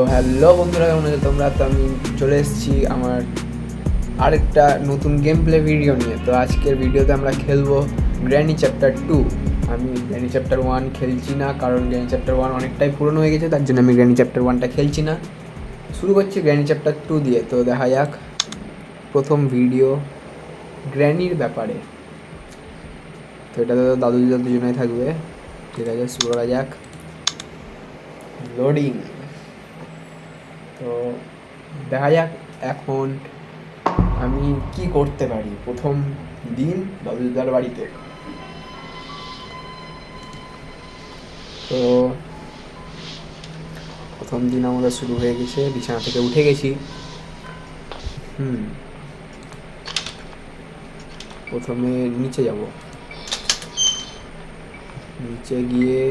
তো হ্যালো বন্ধুরা, কেমন আছো তোমরা? তো আমি চলে এসেছি আমার আরেকটা নতুন গেম প্লে ভিডিও নিয়ে। তো আজকের ভিডিওতে আমরা খেলবো গ্র্যানি চ্যাপ্টার 2। আমি গ্র্যানি চ্যাপ্টার 1 খেলছি না, কারণ গ্র্যানি চ্যাপ্টার 1 অনেকটাই পুরনো হয়ে গেছে, তার জন্য আমি গ্র্যানি চ্যাপ্টার 1টা খেলছি না। শুরু করছি গ্র্যানি চ্যাপ্টার 2 দিয়ে। তো দেখা যাক প্রথম ভিডিও গ্র্যানির ব্যাপারে। তো এটা তো দাদু দুজনেই থাকবে। ঠিক আছে, শুরু করা যাক। লোডিং। তো দেখা যাক এখন আমি কি করতে পারি প্রথম দিন দাদুদার বাড়িতে। তো প্রথম দিন আমাদের শুরু হয়ে গেছে, বিছানা থেকে উঠে গেছি। প্রথমে নিচে যাব, নিচে গিয়ে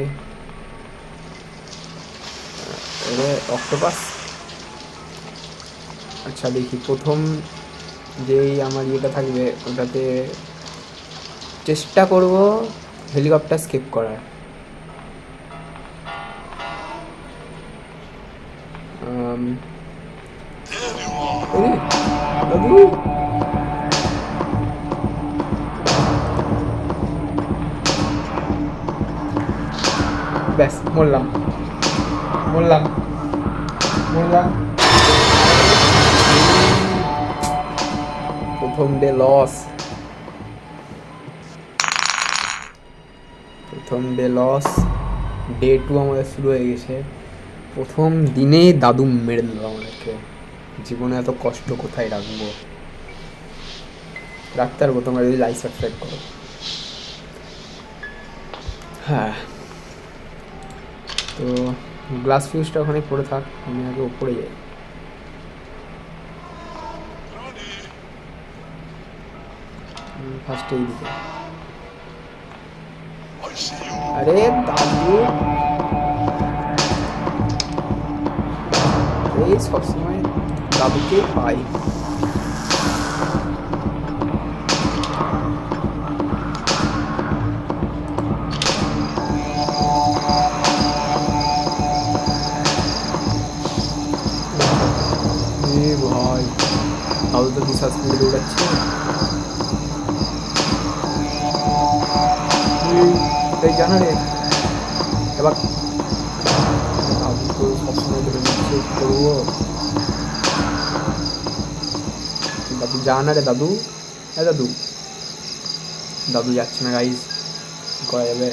অক্টোপাস। আচ্ছা দেখি, প্রথম যেই আমার ইয়েটা থাকবে ওটাতে চেষ্টা করব হেলিকপ্টার স্কেপ করার। দাদু, ব্যাস মরলাম মরলাম মরলাম। প্রথম ডে লস, ডে 2 আমাদের শুরু হয়ে গেছে। প্রথম দিনেই দাদু মেরে দিল আমাদেরকে। জীবনে এত কষ্ট কোথায় রাখবো, রাখতে পারবো তোমরা যদি লাইক সাবস্ক্রাইব করো। হ্যাঁ, তো গ্লাস ফিউজটা ওখানে পড়ে থাক, আমি আগে ওপরে যাই। ফার্স্ট এই দিকে। আরে দাদু, এই সবসময় দাদুকে পাই। ভাই, দাদু তো বিশাল স্পিডে দৌড়াচ্ছে। এই জানা রে, এবার দাদু তো সবসময় ধরে নিচ্ছে, কী করবো? দাদু যা না রে দাদু। হ্যাঁ দাদু, দাদু যাচ্ছে না গাইজ, কী করা যাবে?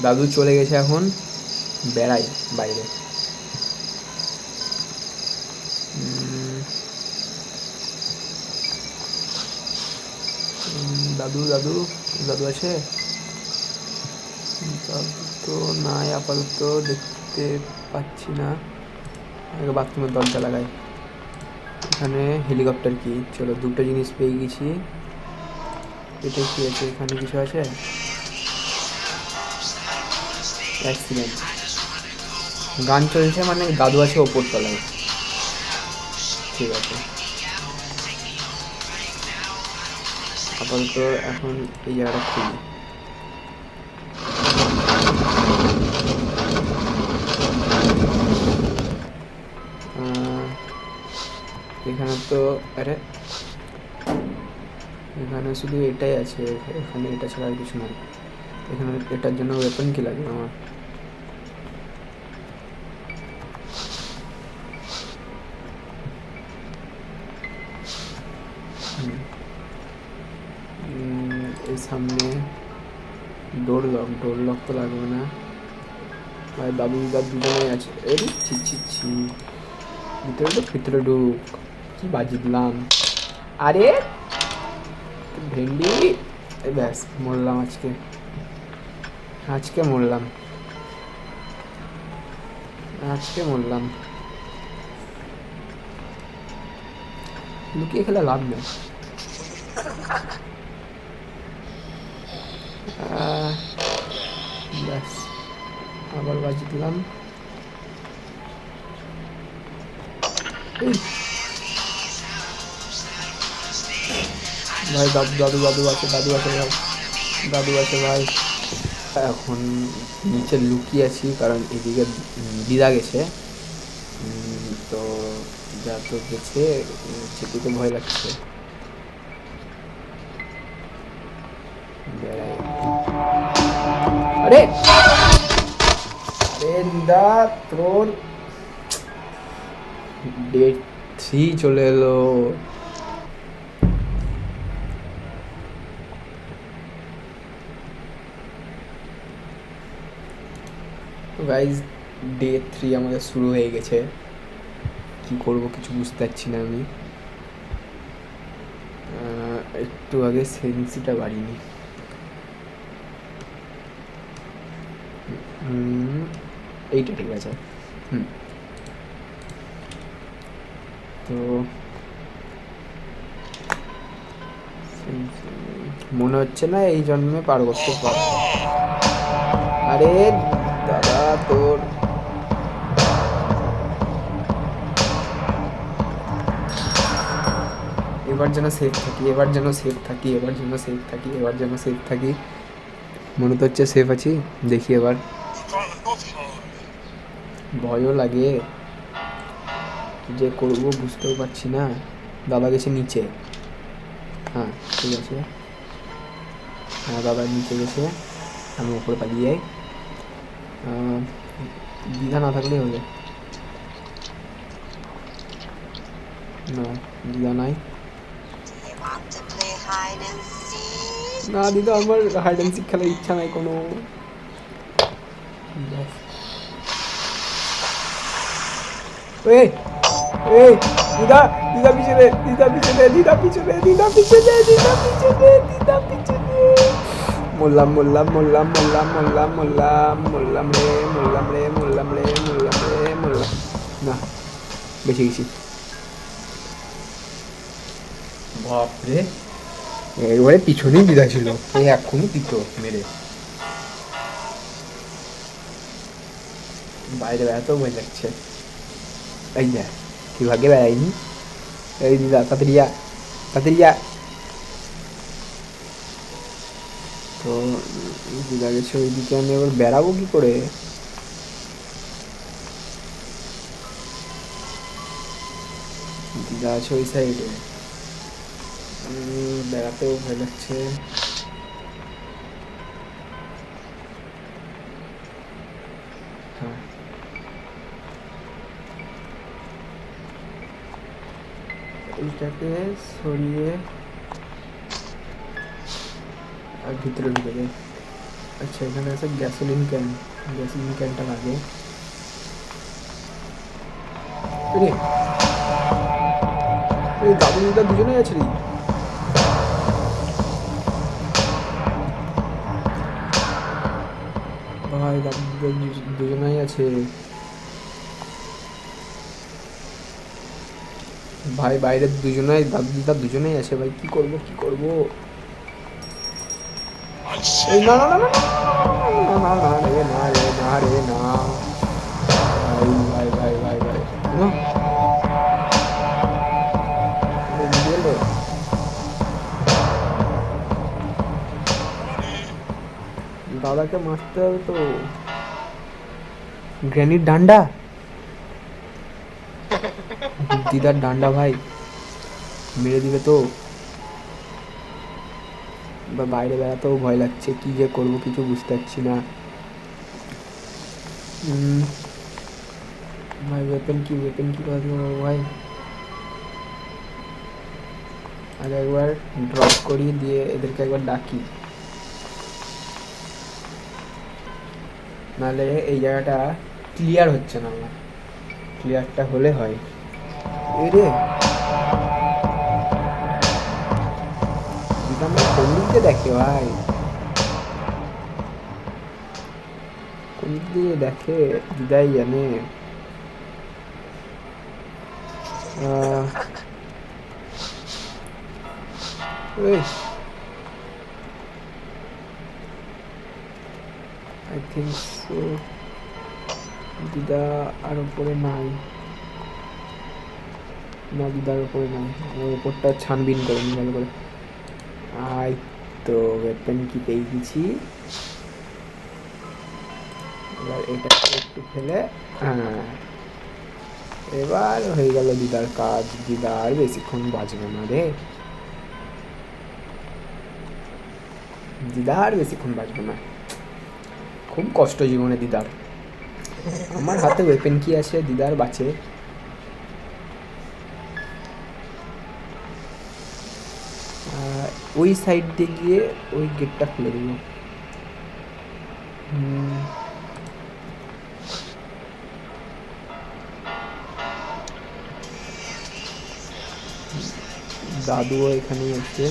দাদু চলে গেছে এখন বেড়াই বাইরে। দাদু দাদু দাদু আছে? দাদু তো নাই আপাতত, দেখতে পাচ্ছি না। আগে বাথরুমের দরজা লাগাই। এখানে হেলিকপ্টার কি? চলো, দুটো জিনিস পেয়ে গেছি। এটা কি আছে? এখানে কিছু আছে? অ্যাক্সিডেন্ট। গান চলছে মানে দাদু আছে ওপর তলায়। ঠিক আছে, আপাতত এখন এই জায়গাটা খুলি। এখানে তো, আরে এখানে শুধু এটাই আছে, এখানে এটা ছাড়া আর কিছু নয়। এখানে এটার জন্য ওয়েপন কি লাগবে আমার? এই সামনে ডোর লক তো লাগবে না। আর দাদু দাদু দুজনেই আছে। এই ছি ছি ছি, ভিতরে ঢুক। কি বাজি দিলাম! আরে ভেন্ডি, ব্যাস মরলাম আজকে মরলাম। লুকিয়ে খেলা লাভ নেই। ব্যাস আবার বাজি দিলাম। ভাই দাদু আছে ভাই, দাদু আছে ভাই। এখন নিচে লুকিয়ে আছি কারণ এদিকে দিদা গেছে। তো দিদা তো গেছে, যেতে তো ভয় লাগছে। আরে আরে দিদা, তোর ডে 3 চলে এলো। তো গাইজ ডে 3 আমাদের শুরু হয়ে গেছে। কি করব কিছু বুঝতে পারছি না আমি। একটু আগে সেন্সিটা বাড়িনি। এইটা ঠিক আছে। তো মনে হচ্ছে না এই জন্মে পার করতে পারবো। আরে দাদা, তোর এবার যেন সেফ থাকি, এবার যেন সেফ থাকি, এবার যেন সেফ থাকি, এবার যেন সেফ থাকি। মনে তো হচ্ছে সেফ আছি, দেখি এবার। ভয়ও লাগে, কী যে করবো বুঝতেও পারছি না। দাদা গেছে নিচে। হ্যাঁ ঠিক আছে, হ্যাঁ দাদা নিচে গেছে, আমি উপরে পালিয়ে যাই। দিদা না থাকলেই হবে। না, দিদা নাই। না দিদা, আমার হাইড অ্যান্ড সিক খেলার ইচ্ছা নাই কোনো। দিদা, দিদা পিছনে, দিদা পিছনে, দিদা পিছনে, দিদা পিছনে, দিদা পিছনে, দিদা পিছনে। মোল্লাম মোল্লাম মোল্লাম মোল্লাম মোল্লাম মোল্লাম মোল্লাম রে, মোল্লাম রে, মোল্লাম রে, মোল্লাম রে, মোল্লাম। না, বেঁচে গেছি। বাপরে, এবারে পিছনেই দিদা ছিল, এই এখনই দিত মেরে। বাইরে বেড়াতেও ভয় লাগছে। এই দেখ কি ভাগে বেড়াইনি। এই দিদা তাড়াতাড়ি যা, তাড়াতাড়ি যা। তো দিদা গেছে ওইদিকে, আমি এবার বেড়াবো কি করে? দিদা আছে ওই সাইডে, বেড়াতেও ভয় লাগছে। হ্যাঁ, এইটাকে সরিয়ে আর ভিতরে ঢুকে যায়। আচ্ছা, এখানে আছে গ্যাসোলিন ক্যান, গ্যাসোলিন ক্যানটা লাগে। এই দাদু দিদা দুজনেই আছে রে। ভাই দাদু দিদা দুজনেই আছে ভাই, বাইরে দুজনেই দাদু দিদা দুজনেই আছে ভাই। কি করব কি করব? এই না না না না না না রে, না রে, না রে, না। ভাই ভাই ভাই ভাই ভাই, দাদাকে মারতে হবে তো। গ্র্যানির ডান্ডা, দিদার ডান্ডা ভাই, মেরে দিবে তো। বা বাইরে বেড়াতেও ভয় লাগছে, কি যে করবো কিছু বুঝতে পারছি না। ভাই ওয়েপেন কি, ওয়েপেন কি করবো ভাই? আগে একবার ড্রপ করিয়ে দিয়ে এদেরকে একবার ডাকি, নাহলে এই জায়গাটা ক্লিয়ার হচ্ছে না আমার। ক্লিয়ারটা হলে হয়। এই রে দিদা আমার কোন দিক দিয়ে দেখে ভাই, কোন দিক দিয়ে দেখে দিদাই জানে। আই থিঙ্ক সো দিদা আর উপরে নাই। না, দিদার উপরে নাই, আমার উপরটা ছানবিন করে নি ভালো করে। আই তো ওয়েপেন কি পেয়ে গেছি। এবার এটা একটু ফেলে, হ্যাঁ এবার হয়ে গেল দিদার কাজ। দিদা আর বেশিক্ষণ বাঁচবে না রে, দিদা আর বেশিক্ষণ বাঁচবে না। খুব কষ্ট জীবনে দিদার। আমার হাতে ওয়েপেন কি আছে, দিদার বাঁচে। ওই সাইড দিয়ে গিয়ে ওই গেটটা খুলে দেবো। দাদুও এখানেই আছে,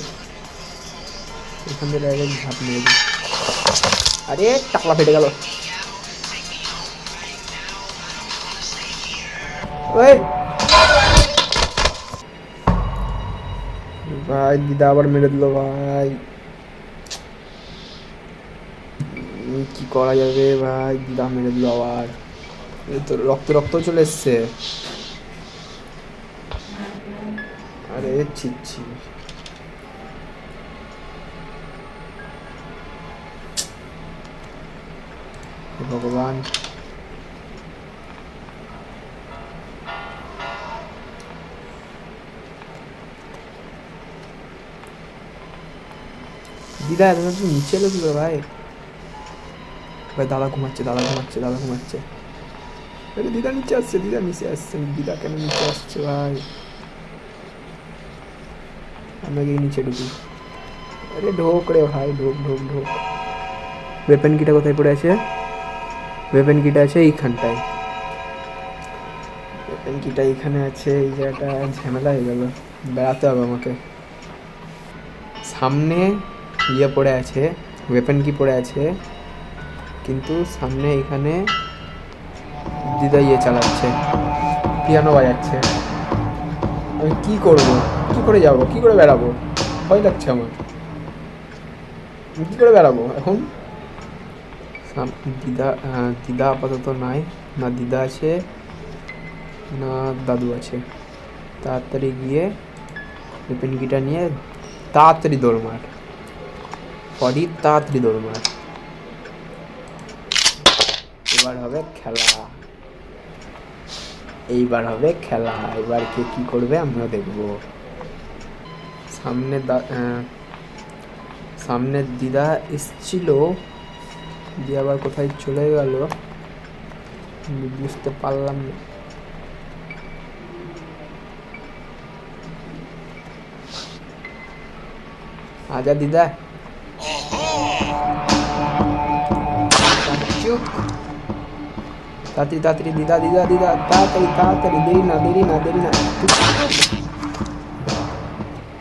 এখান থেকে ডাইরেক্ট ঝাঁপ মেরে দিই। আরে টাকলা ফেটে গেল। ওই ভাই দিদা আবার মেরে দিল ভাই, কি করা যাবে ভাই, দিদা মেরে দিল আবার। এই তো রক্ত রক্ত চলে এসছে। আরে ছিচ্ছি, ভগবান। দিদা এত নিচে এলো কি ভাই? ভাই দাদা ঘুমাচ্ছে, দাদা ঘুমাচ্ছে, দাদা ঘুমাচ্ছে। আরে দিদা নিচে আসছে, দিদা নিচে আসছে। দিদা কেন নিচে আসছে ভাই? আমরা গিয়ে নিচে ঢুকি। আরে ঢোক রে ভাই, ঢোক ঢোক ঢোক। ওয়েপেন কিটা কোথায় পড়ে আছে? ওয়েপেন কিটা আছে এইখানটায়, ওয়েপেন কিটা এইখানে আছে। এই জায়গাটা ঝামেলা হয়ে গেল, বেড়াতে হবে আমাকে। সামনে ইয়ে পড়ে আছে, ওয়েপেন কি পড়ে আছে, কিন্তু সামনে এখানে দিদা ইয়ে চালাচ্ছে, পিয়ানো বাজাচ্ছে। আমি কি করব, কি করে যাব, কি করে বেড়াবো? ভয় লাগছে আমার, কি করে বেড়াবো এখন? দিদা, দিদা আপাতত নাই, না দিদা আছে না দাদু আছে। তাড়াতাড়ি গিয়ে ওয়েপেন কিটা নিয়ে তাড়াতাড়ি দৌড় মার, পরই তাড়াতাড়ি দৌড় মার। এবার হবে খেলা, এইবার হবে খেলা। এবার কে কি করবে আমরা দেখব। সামনে সামনে দিদা এসছিল, দিয়ে আবার কোথায় চলে গেল বুঝতে পারলাম না। আজা দিদা, চুপ। তাড়াতাড়ি তাড়াতাড়ি দিদা, দিদা দিদা তাড়াতাড়ি তাড়াতাড়ি, দেরি না দেরি না দেরি না।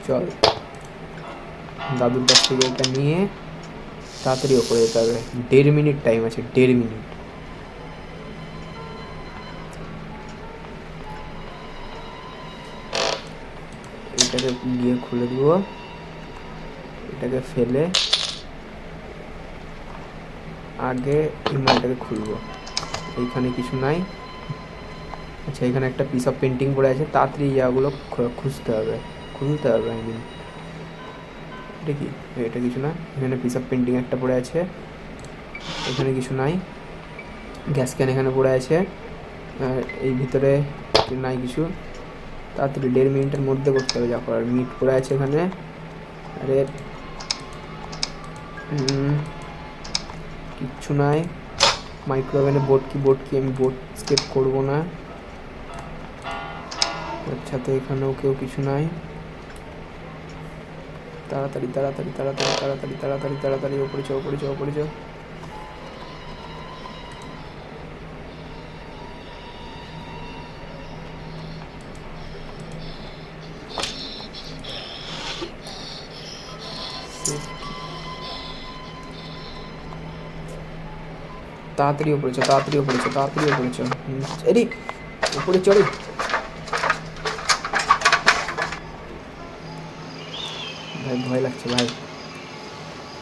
চল দাদুর কাছ থেকে এটা নিয়ে তাড়াতাড়ি ওপরে যেতে হবে। 1.5 মিনিট টাইম আছে, 1.5 মিনিট। এটাকে গিয়ে খুলে দেবো, এটাকে ফেলে আগে ইমালটাকে খুলবো। এইখানে কিছু নাই। আচ্ছা এখানে একটা পিস অফ পেন্টিং পড়ে আছে, তাড়াতাড়ি ইয়াগুলো খুঁজতে হবে, খুলতে হবে। আই মিন এটা কি? এটা কিছু না। এখানে পিস অফ পেন্টিং একটা পড়ে আছে, এখানে কিছু নাই। গ্যাস ক্যান এখানে পড়ে আছে, এই ভিতরে নাই কিছু। তাড়াতাড়ি 1.5 মিনিটের মধ্যে করতে হবে যা করার। মিট পড়ে আছে এখানে। আরে কিচ্ছু নাই। মাইক্রোওভেনে বোর্ড কি, আমি বোর্ড স্কেপ করবো না। আচ্ছা তো এখানেও কেউ কিছু নাই। তাড়াতাড়ি তাড়াতাড়ি তাড়াতাড়ি তাড়াতাড়ি তাড়াতাড়ি তাড়াতাড়ি ওপরে যাও, ওপরে যাও, ওপরে যাও। তাড়াতাড়ি ওপরে যাও, তাড়াতাড়ি ওপরে যাও, তাড়াতাড়ি ওপরে যাও। এরি উপরে চড়ে। ভাই ভয় লাগছে ভাই,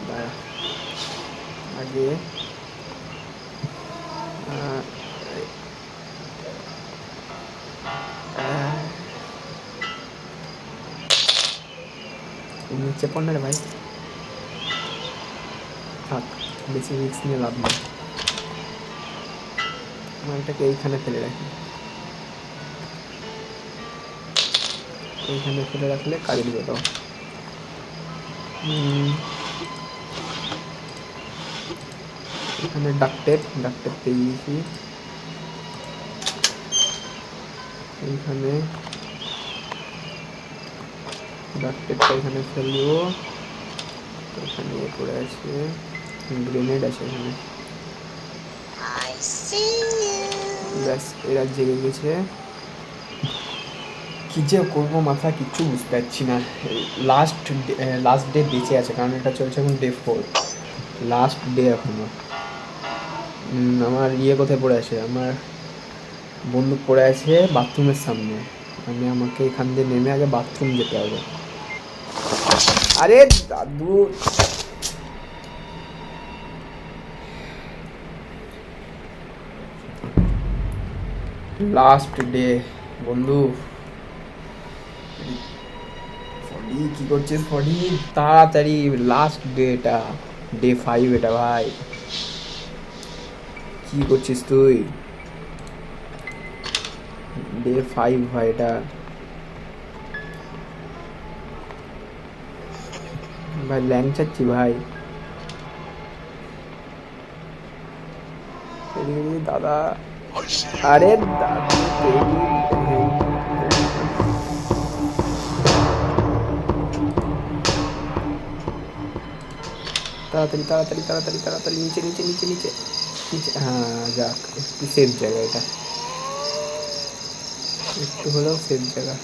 দাঁড়া আগে নিচে পড় না রে ভাই, থাক বেশি রিস্ক নিয়ে লাভ নেই। মালটাকে এইখানে ফেলে রাখি, এইখানে ফেলে রাখলে কাজে দিবে। তো এখানে ডাক্টেপ পেয়ে গেছি, এইখানে ডাক্টেপটা এখানে ফেলবো। এখানে পড়ে আছে, গ্রেনেড আছে এখানে। ব্যাস, এরা জেগে গেছে। কী যে করবো মাথা কিচ্ছু বুঝতে পারছি না। লাস্ট ডে বেঁচে আছে, কারণ এটা চলছে এখন ডে 4, লাস্ট ডে এখনো। আমার কোথায় পড়ে আছে, আমার বন্দুক পড়ে আছে বাথরুমের সামনে। আমাকে এখান দিয়ে নেমে আগে বাথরুম যেতে হবে। আরে দাদু, লাস্ট ডে বন্ধু। ফডি কি করছিস ফডি? তাড়াতাড়ি, লাস্ট ডে এটা, ডে 5 এটা ভাই। কি করছিস তুই? ডে 5 ভাই এটা। ভাই ল্যাংচাচ্ছি ভাই। দাদা, আরে দাদু তাড়াতাড়ি তাড়াতাড়ি তাড়াতাড়ি তাড়াতাড়ি, নিচে নিচে নিচে নিচে নিচে। হ্যাঁ যাক, একটু সেফ জায়গা এটা, একটু হলেও সেফ জায়গা।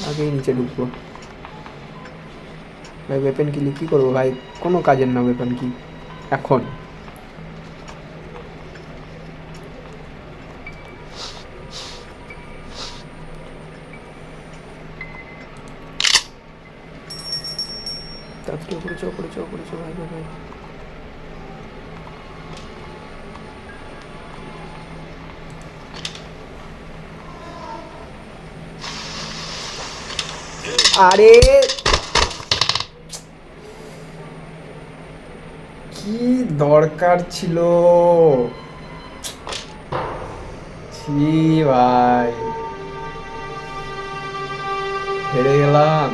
আগেই নিচে ঢুকবো ভাই। ওয়েপেন কিলি কী করবো ভাই, কোনো কাজের না ওয়েপেন কি এখন। তাড়াতাড়ি উপরে চো, উপরে চো, উপরে চো ভাই ভাই ভাই। আরে কি দরকার ছিল, ছি ভাই, হেরে গেলাম।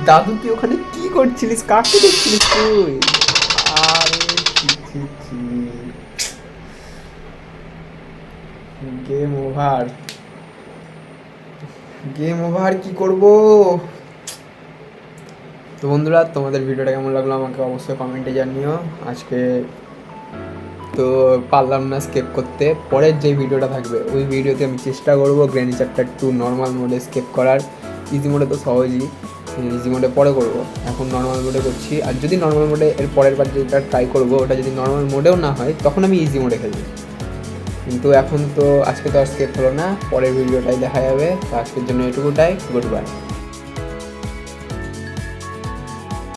দাদু তুই ওখানে কি করছিলিস, কাকে দেখছিলিস তুই? আরে গেম ওভার, গেম ওভার, কি করব? তো বন্ধুরা, তোমাদের ভিডিওটা কেমন লাগলো আমাকে অবশ্যই কমেন্টে জানিও। আজকে তো পারলাম না স্কেপ করতে, পরের যে ভিডিওটা থাকবে ওই ভিডিওতে আমি চেষ্টা করবো গ্র্যানি চ্যাপ্টার 2 নর্মাল মোডে স্কেপ করার। ইজি মোডে তো সহজই, ইজি মোডে পরে করব, এখন নর্মাল মোডে করছি। আর যদি নর্মাল মোডে এর পরের বার যেটা ট্রাই করবো ওটা যদি নর্মাল মোডেও না হয় তখন আমি ইজি মোডে খেলবো। কিন্তু এখন তো আজকে তো আর স্কেপ হলো না, পরের ভিডিওটাই দেখা যাবে। তো আজকের জন্য এটুকুটাই, গুড বাই।